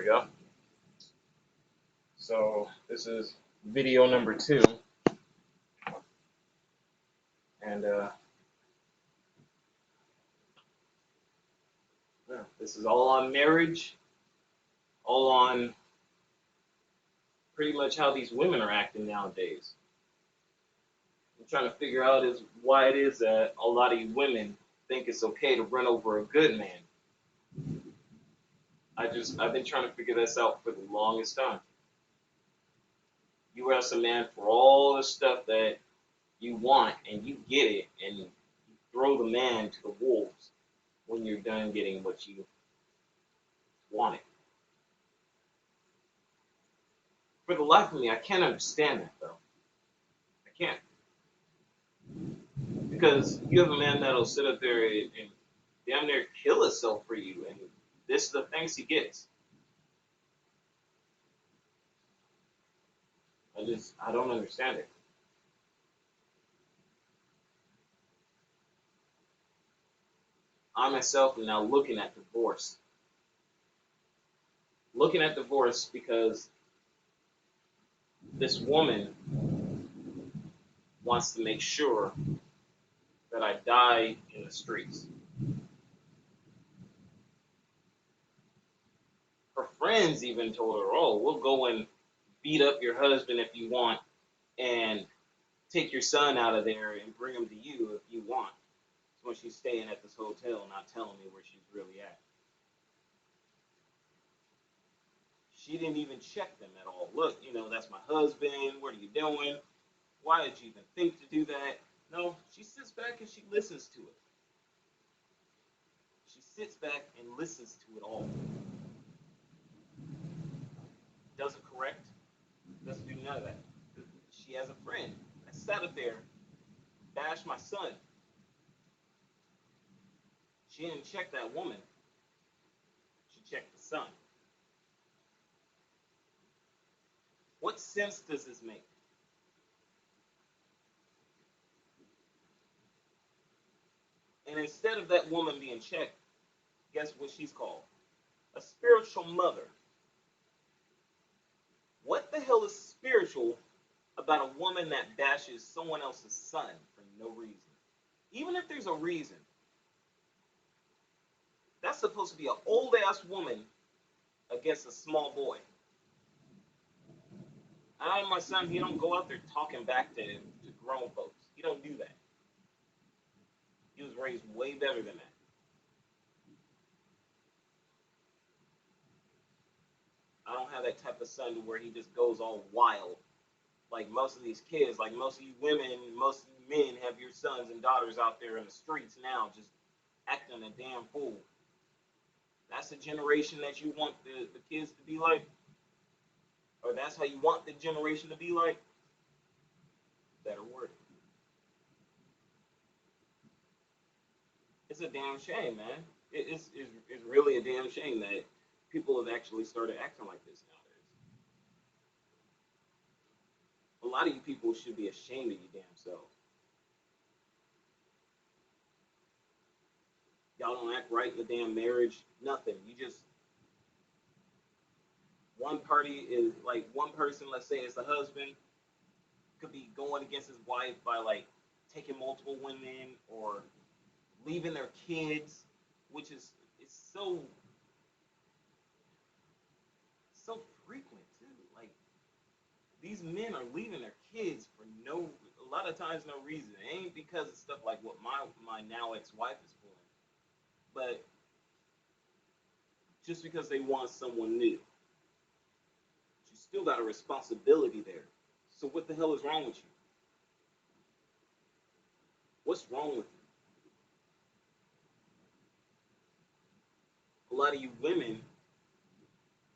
we go. So this is video number 2, and this is all on marriage, all on pretty much how these women are acting nowadays. I'm trying to figure out is why it is that a lot of you women think it's okay to run over a good man. I've been trying to figure this out for the longest time. You ask a man for all the stuff that you want and you get it, and you throw the man to the wolves when you're done getting what you wanted. For the life of me, I can't understand that though. I can't. Because you have a man that'll sit up there and damn near kill himself for you, and this is the thanks he gets. I don't understand it. I myself am now looking at divorce. Looking at divorce because this woman wants to make sure that I die in the streets. Her friends even told her, oh, we'll go and beat up your husband if you want, and take your son out of there and bring him to you if you want. So when she's staying at this hotel, not telling me where she's really at. She didn't even check them at all. Look, that's my husband. What are you doing? Why did you even think to do that? No, she sits back and she listens to it. She sits back and listens to it all. Doesn't correct. Doesn't do none of that. She has a friend that sat up there, bashed my son. She didn't check that woman. She checked the son. What sense does this make? And instead of that woman being checked, guess what she's called? A spiritual mother. What the hell is spiritual about a woman that bashes someone else's son for no reason? Even if there's a reason, that's supposed to be an old ass woman against a small boy. My son, he don't go out there talking back to grown folks. He don't do that. He was raised way better than that. I don't have that type of son to where he just goes all wild. Like most of these kids, like most of you women, most of you men have your sons and daughters out there in the streets now just acting a damn fool. That's the generation that you want the kids to be like? Or that's how you want the generation to be like? Better word. It's a damn shame, man. It's really a damn shame that people have actually started acting like this nowadays. A lot of you people should be ashamed of your damn selves. Y'all don't act right in the damn marriage. Nothing. You just one party is like one person. Let's say it's the husband could be going against his wife by like taking multiple women or leaving their kids, which is it's so frequent too. Like these men are leaving their kids for a lot of times no reason. It ain't because of stuff like what my now ex-wife is pulling, but just because they want someone new. You still got a responsibility there. So what the hell is wrong with you? What's wrong with you? A lot of you women,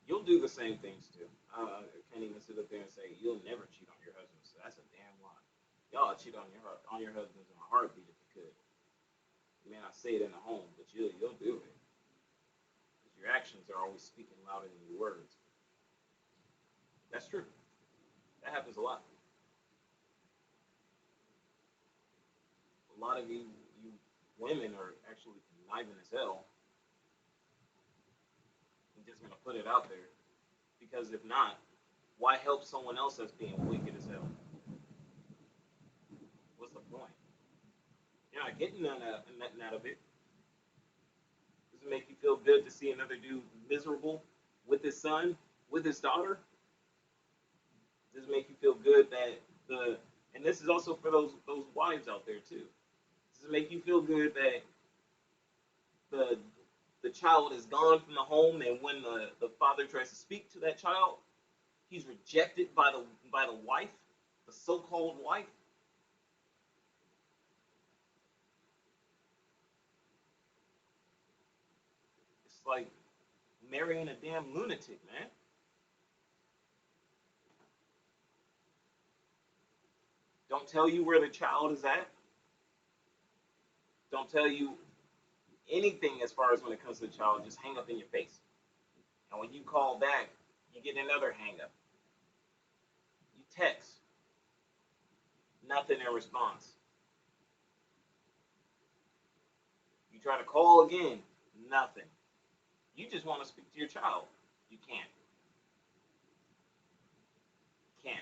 you'll do the same things too. I can't even sit up there and say you'll never cheat on your husband. So that's a damn lie. Y'all cheat on your husbands in a heartbeat if you could. You may not say it in the home, but you'll do it because your actions are always speaking louder than your words. That's true. That happens a lot. A lot of you women are actually conniving as hell. I'm just gonna put it out there because if not, why help someone else that's being wicked as hell? What's the point? You're not getting nothing out of it. Does it make you feel good to see another dude miserable with his son, with his daughter? Does it make you feel good that the and this is also for those wives out there too. Does it make you feel good that the the child is gone from the home and when the father tries to speak to that child, he's rejected by the wife, the so-called wife? It's like marrying a damn lunatic, man. Don't tell you where the child is at. Don't tell you anything as far as when it comes to the child. Just hang up in your face. And when you call back, you get another hang up. You text, nothing in response. You try to call again, nothing. You just want to speak to your child. You can't. Can't.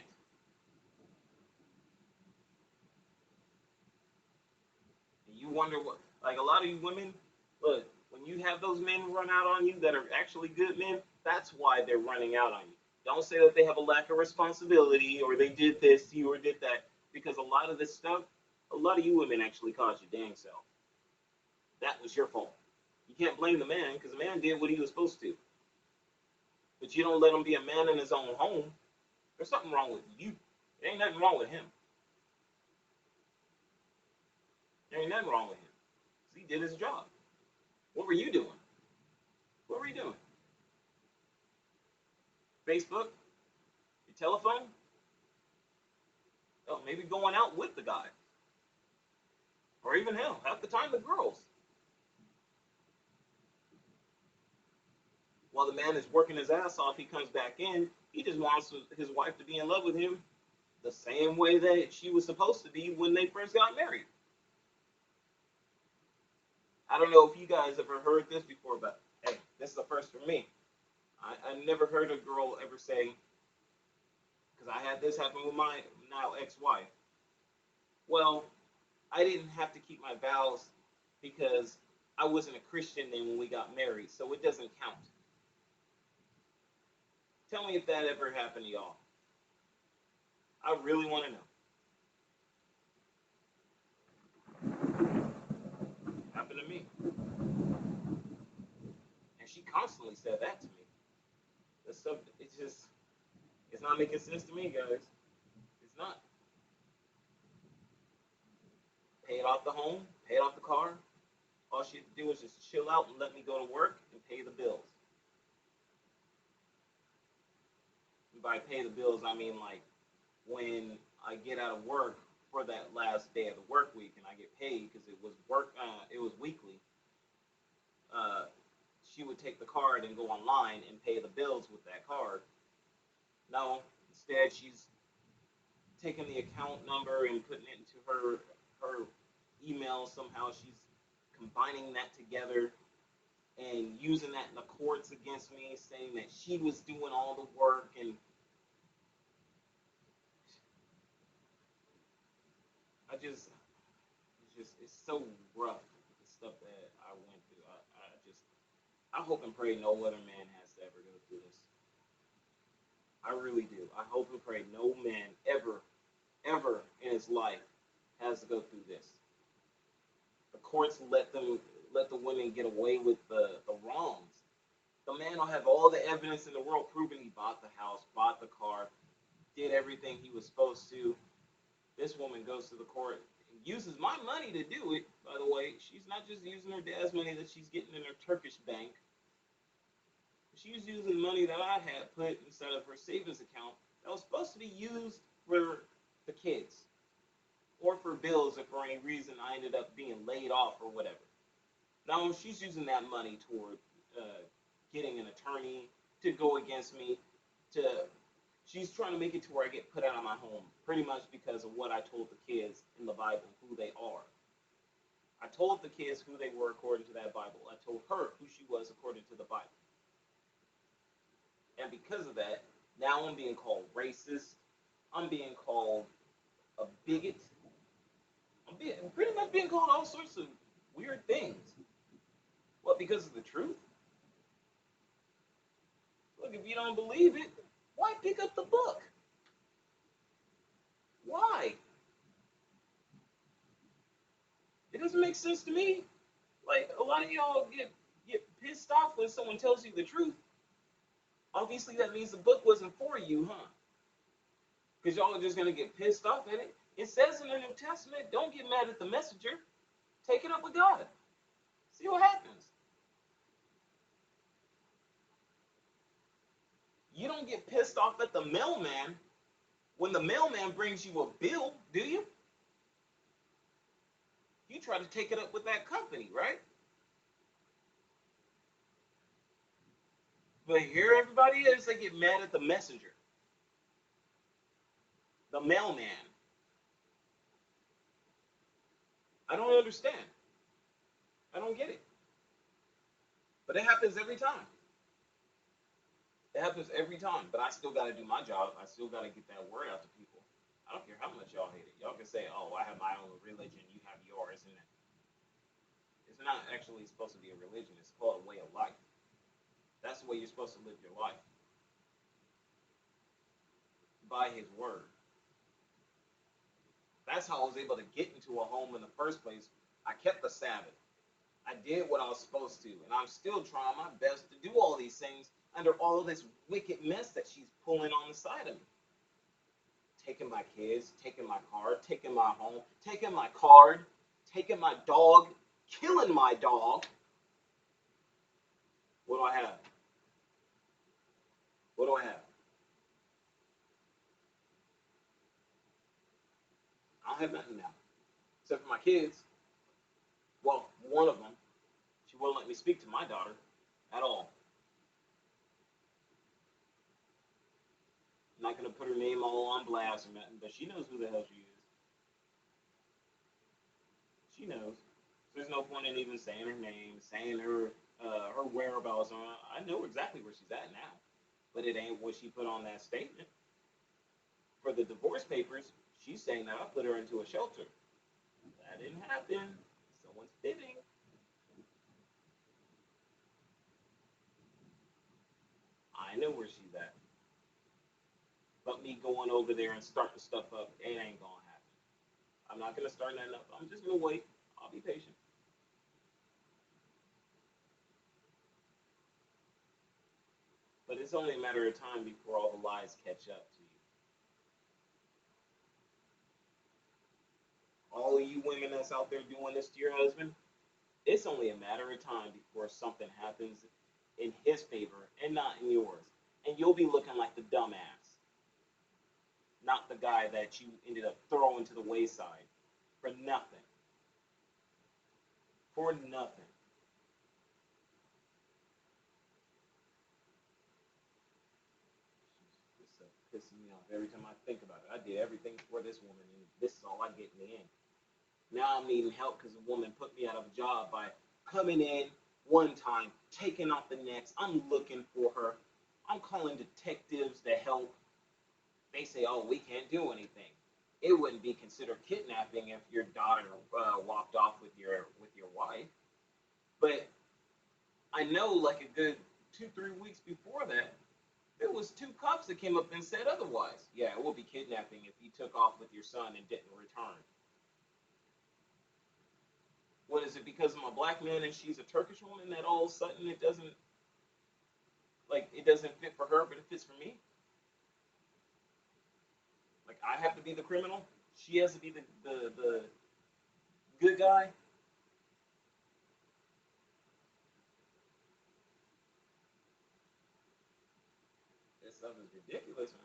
And you wonder what, like a lot of you women, look, when you have those men run out on you that are actually good men, that's why they're running out on you. Don't say that they have a lack of responsibility or they did this to you or did that, because a lot of this stuff, a lot of you women actually caused your dang self. That was your fault. You can't blame the man because the man did what he was supposed to. But you don't let him be a man in his own home. There's something wrong with you. There ain't nothing wrong with him. There ain't nothing wrong with him. He did his job. What were you doing? What were you doing? Facebook? Your telephone? Oh, maybe going out with the guy. Or even hell, half the time the girls. While the man is working his ass off, he comes back in. He just wants his wife to be in love with him the same way that she was supposed to be when they first got married. I don't know if you guys ever heard this before, but hey, this is the first for me. I never heard a girl ever say, because I had this happen with my now ex-wife. Well, I didn't have to keep my vows because I wasn't a Christian then when we got married, so it doesn't count. Tell me if that ever happened to y'all. I really want to know. It happened to me, and she constantly said that to me. This stuff, it's not making sense to me, guys. It's not. Paid off the home, paid off the car. All she had to do was just chill out and let me go to work and pay the bills. And by pay the bills, I mean like when I get out of work for that last day of the work week and I get paid because it was weekly. Uh, she would take the card and go online and pay the bills with that card. No, instead she's taking the account number and putting it into her email somehow. She's combining that together and using that in the courts against me, saying that she was doing all the work, and it's so rough the stuff that I went through. I hope and pray no other man has to ever go through this. I really do. I hope and pray no man ever in his life has to go through this. The courts let the women get away with the wrongs. The man will have all the evidence in the world proving he bought the house, bought the car, did everything he was supposed to. This woman goes to the court and uses my money to do it. By the way, she's not just using her dad's money that she's getting in her Turkish bank. She's using money that I had put inside of her savings account that was supposed to be used for the kids or for bills if for any reason I ended up being laid off or whatever. Now she's using that money toward getting an attorney to go against me. To She's trying to make it to where I get put out of my home, pretty much because of what I told the kids in the Bible who they are. I told the kids who they were according to that Bible. I told her who she was according to the Bible. And because of that, now I'm being called racist. I'm being called a bigot. I'm pretty much being called all sorts of weird things. Well, because of the truth. Look, if you don't believe it, why pick up the book? Why? It doesn't make sense to me. Like a lot of y'all get pissed off when someone tells you the truth. Obviously, that means the book wasn't for you, huh? Because y'all are just gonna get pissed off at it. It says in the New Testament, don't get mad at the messenger. Take it up with God. See what happens. You don't get pissed off at the mailman when the mailman brings you a bill, do you? You try to take it up with that company, right? But here everybody is, they get mad at the messenger, the mailman. I don't understand. I don't get it. But it happens every time. It happens every time. But I still got to do my job. I still got to get that word out to people. I don't care how much y'all hate it. Y'all can say, oh, I have my own religion, you have yours. And it's not actually supposed to be a religion, it's called a way of life. That's the way you're supposed to live your life, by His word. That's how I was able to get into a home in the first place. I kept the Sabbath. I did what I was supposed to, and I'm still trying my best to do all these things under all of this wicked mess that she's pulling on the side of me. Taking my kids, taking my car, taking my home, taking my card, taking my dog, killing my dog. What do I have? What do I have? I don't have nothing now, except for my kids. Well, one of them, she won't let me speak to my daughter at all. I'm not gonna put her name all on blast or nothing, but she knows who the hell she is. She knows. There's no point in even saying her name, saying her whereabouts. I know exactly where she's at now, but it ain't what she put on that statement for the divorce papers. She's saying that I put her into a shelter. That didn't happen. Someone's fibbing. I know where she's at. But me going over there and starting stuff up, it ain't gonna happen. I'm not gonna start nothing up. I'm just gonna wait. I'll be patient. But it's only a matter of time before all the lies catch up to you. All of you women that's out there doing this to your husband, it's only a matter of time before something happens in his favor and not in yours. And you'll be looking like the dumbass, not the guy that you ended up throwing to the wayside for nothing. For nothing. It's pissing me off every time I think about it. I did everything for this woman, and this is all I get in the end. Now I'm needing help because a woman put me out of a job by coming in one time, taking off the next. I'm looking for her. I'm calling detectives to help. They say, "Oh, we can't do anything." It wouldn't be considered kidnapping if your daughter walked off with your wife. But I know, like a good 2 3 weeks before that, there was two cops that came up and said otherwise. Yeah, it would be kidnapping if he took off with your son and didn't return. What is it because I'm a black man and she's a Turkish woman that all of a sudden it doesn't fit for her, but it fits for me? Like I have to be the criminal, she has to be the good guy. This stuff is ridiculous, man.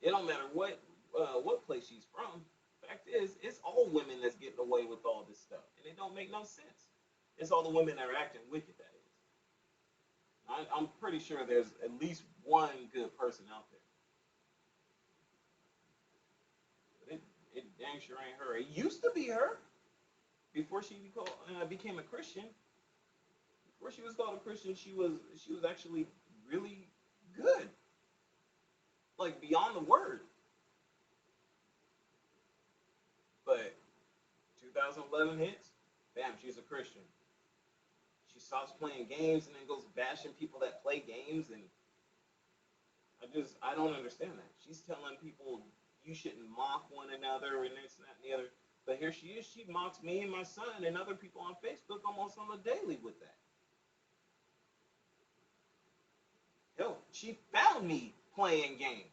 It don't matter what place she's from. Fact is, it's all women that's getting away with all this stuff, and it don't make no sense. It's all the women that are acting wicked. That is. I'm pretty sure there's at least one good person out there. But it dang sure ain't her. It used to be her before she became a Christian. Before she was called a Christian, she was actually really good, like beyond the word. But 2011 hits, bam, she's a Christian. She stops playing games and then goes bashing people that play games, and I don't understand that. She's telling people you shouldn't mock one another and this, that, and the other. But here she is, she mocks me and my son and other people on Facebook almost on a daily with that. Hell, she found me playing games.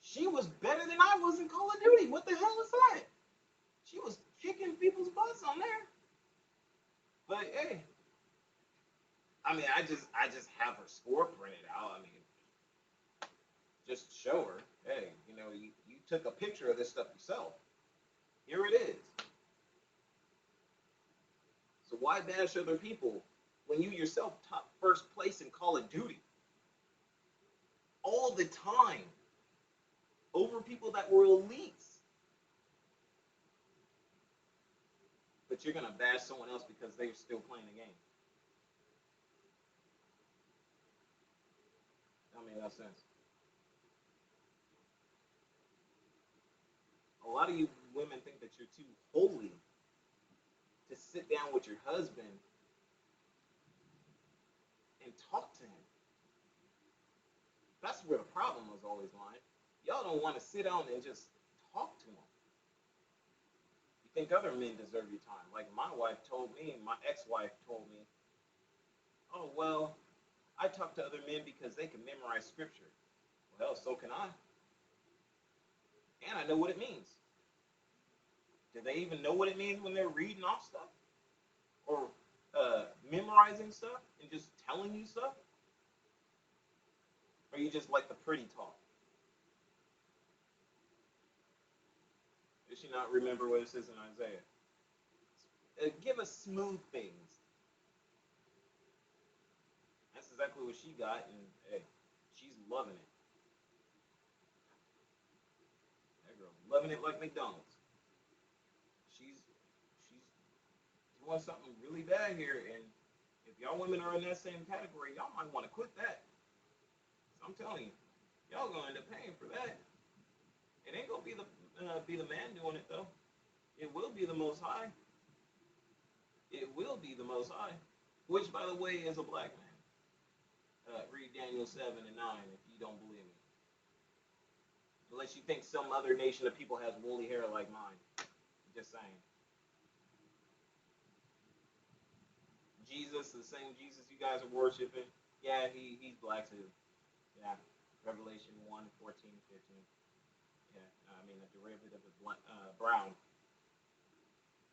She was better than I was in Call of Duty. What the hell is that? She was kicking people's butts on there. But hey, I mean, I just have her score printed out. I mean, just show her, hey, you took a picture of this stuff yourself. Here it is. So why bash other people when you yourself top first place in Call of Duty all the time over people that were elites? But you're gonna bash someone else because they're still playing the game. That made no sense. A lot of you women think that you're too holy to sit down with your husband and talk to him. That's where the problem was always lying. Y'all don't want to sit down and just talk to him. You think other men deserve your time. Like my wife told me, my ex-wife told me, oh, well, I talk to other men because they can memorize scripture. Well, so can I. And I know what it means. Do they even know what it means when they're reading off stuff? Or memorizing stuff and just telling you stuff? Or you just like the pretty talk? Does she not remember what it says in Isaiah? Give us smooth things. That's exactly what she got, and hey, she's loving it. That girl loving it like McDonald's. She's doing something really bad here, and if y'all women are in that same category, y'all might want to quit that. So I'm telling you, y'all gonna end up paying for that. It ain't gonna be the man doing it though. It will be the Most High. It will be the Most High, which by the way is a black man. Read Daniel 7 and 9 if you don't believe me. Unless you think some other nation of people has woolly hair like mine. Just saying. Jesus, the same Jesus you guys are worshiping, yeah, he's black too. Yeah. Revelation 1:14-15. Yeah, I mean a derivative of brown.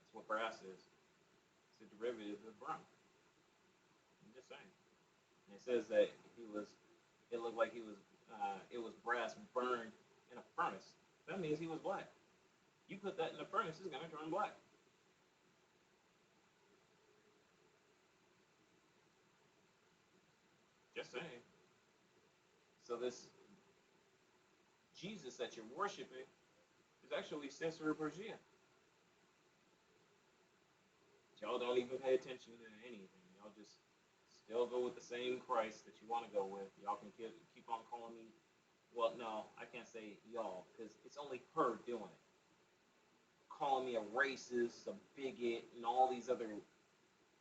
That's what brass is. It's a derivative of brown. I'm just saying. And it says that it looked like it was brass burned in a furnace. That means he was black. You put that in the furnace, it's gonna turn black. Just saying. So this Jesus that you're worshiping is actually Caesar Borgia. Y'all don't even pay attention to anything. Y'all just still go with the same Christ that you want to go with. Y'all can keep on calling me. Well, no, I can't say y'all because it's only her doing it. Calling me a racist, a bigot, and all these other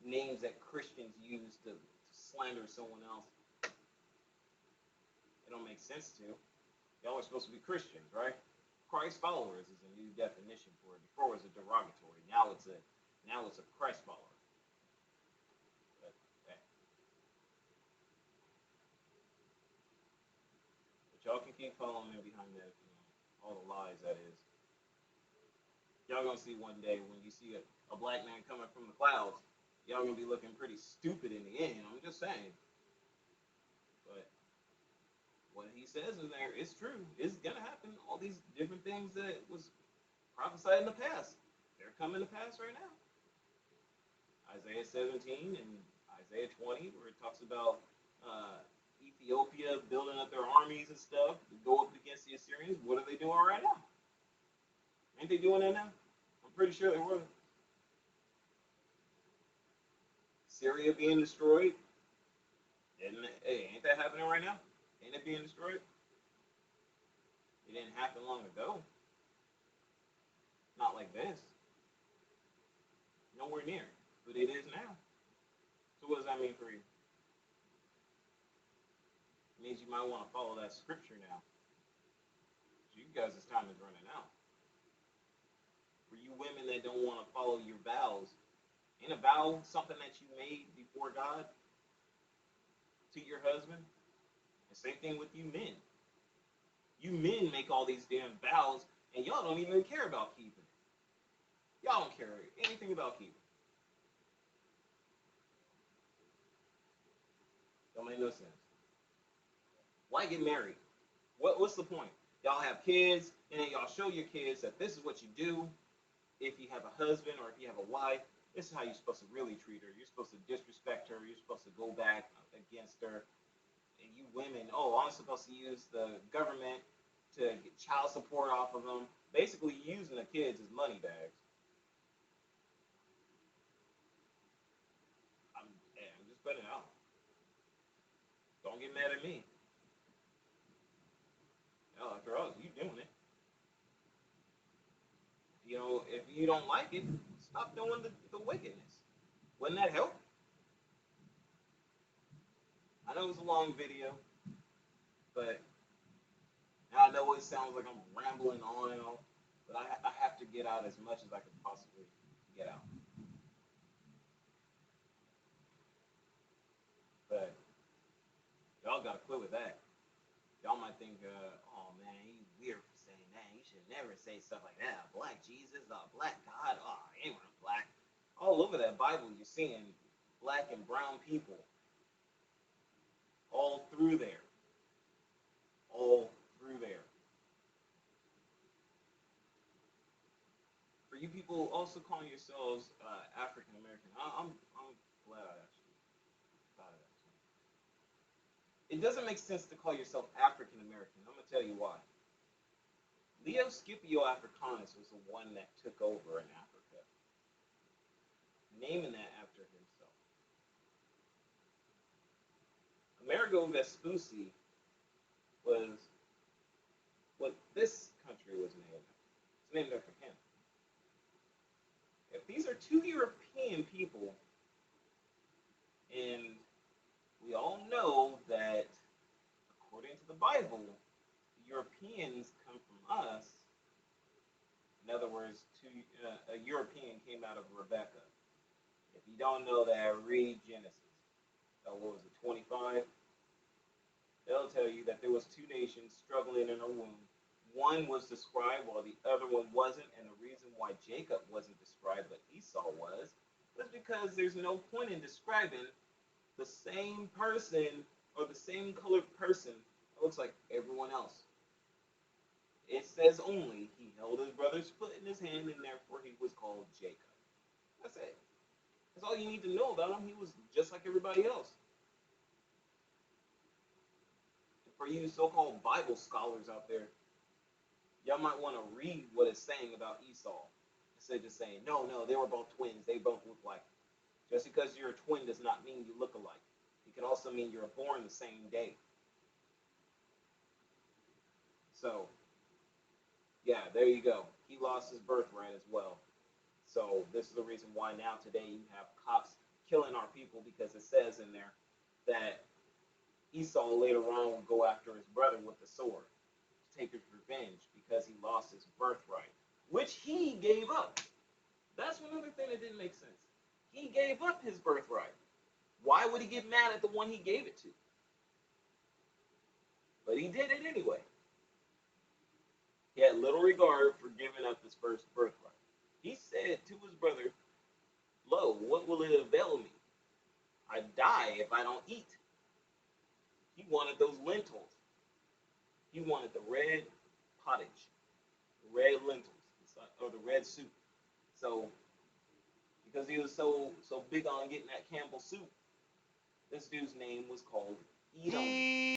names that Christians use to slander someone else. It don't make sense to. Y'all are supposed to be Christians, right? Christ followers is a new definition for it. Before it was a derogatory. Now it's a Christ follower. But, hey, but y'all can keep following me behind that if you want. All the lies that is. Y'all gonna see one day when you see a black man coming from the clouds, y'all gonna be looking pretty stupid in the end. I'm just saying. But what he says in there is true. It's gonna happen. All these different things that was prophesied in the past, they're coming to pass right now. Isaiah 17 and Isaiah 20, where it talks about uh, Ethiopia building up their armies and stuff to go up against the Assyrians. What are they doing right now? Ain't they doing that now? I'm pretty sure they were. Syria being destroyed. Hey, ain't that happening right now? Ain't it being destroyed? It didn't happen long ago. Not like this. Nowhere near. But it is now. So what does that mean for you? It means you might want to follow that scripture now. So you guys' time is running out. For you women that don't want to follow your vows, ain't a vow something that you made before God to your husband? The same thing with you men. You men make all these damn vows, and y'all don't even care about keeping it. Y'all don't care anything about keeping it. Don't make no sense. Why get married? What's the point? Y'all have kids, and then y'all show your kids that this is what you do if you have a husband or if you have a wife. This is how you're supposed to really treat her. You're supposed to disrespect her. You're supposed to go back against her. And you women, oh, I'm supposed to use the government to get child support off of them. Basically, using the kids as money bags. I'm just putting it out. Don't get mad at me. Hell, after all, you doing it. If you don't like it, stop doing the wickedness. Wouldn't that help? I know it was a long video, but I know it sounds like I'm rambling on and on, but I have to get out as much as I could possibly get out. But y'all got to quit with that. Y'all might think, oh man, he's weird for saying that. You should never say stuff like that. Black Jesus, black God, oh, anyone black. All over that Bible, you're seeing black and brown people all through there. All through there. For you people also calling yourselves African American, I'm glad I actually thought of that. It doesn't make sense to call yourself African American. I'm gonna tell you why. Leo Scipio Africanus was the one that took over in Africa, naming that after himself. Amerigo Vespucci was what this country was named after. It's named after him. If these are two European people, and we all know that according to the Bible, the Europeans come from us. In other words, a European came out of Rebecca. If you don't know that, read Genesis. What was it, 25? They'll tell you that there was two nations struggling in a womb. One was described while the other one wasn't, and the reason why Jacob wasn't described but Esau was because there's no point in describing the same person or the same colored person that looks like everyone else. It says only he held his brother's foot in his hand, and therefore he was called Jacob. That's it. That's all you need to know about him. He was just like everybody else. For you so-called Bible scholars out there, y'all might want to read what it's saying about Esau instead of just saying, no, they were both twins. They both look like. Just because you're a twin does not mean you look alike. It can also mean you're born the same day. So, yeah, there you go. He lost his birthright as well. So this is the reason why now today you have cops killing our people, because it says in there that Esau later on will go after his brother with the sword to take his revenge because he lost his birthright, which he gave up. That's one other thing that didn't make sense. He gave up his birthright. Why would he get mad at the one he gave it to? But he did it anyway. He had little regard for giving up his first birthright. He said to his brother, lo, what will it avail me? I die if I don't eat. He wanted those lentils. He wanted the red pottage, the red lentils, or the red soup. So, because he was so big on getting that Campbell soup, this dude's name was called Edom.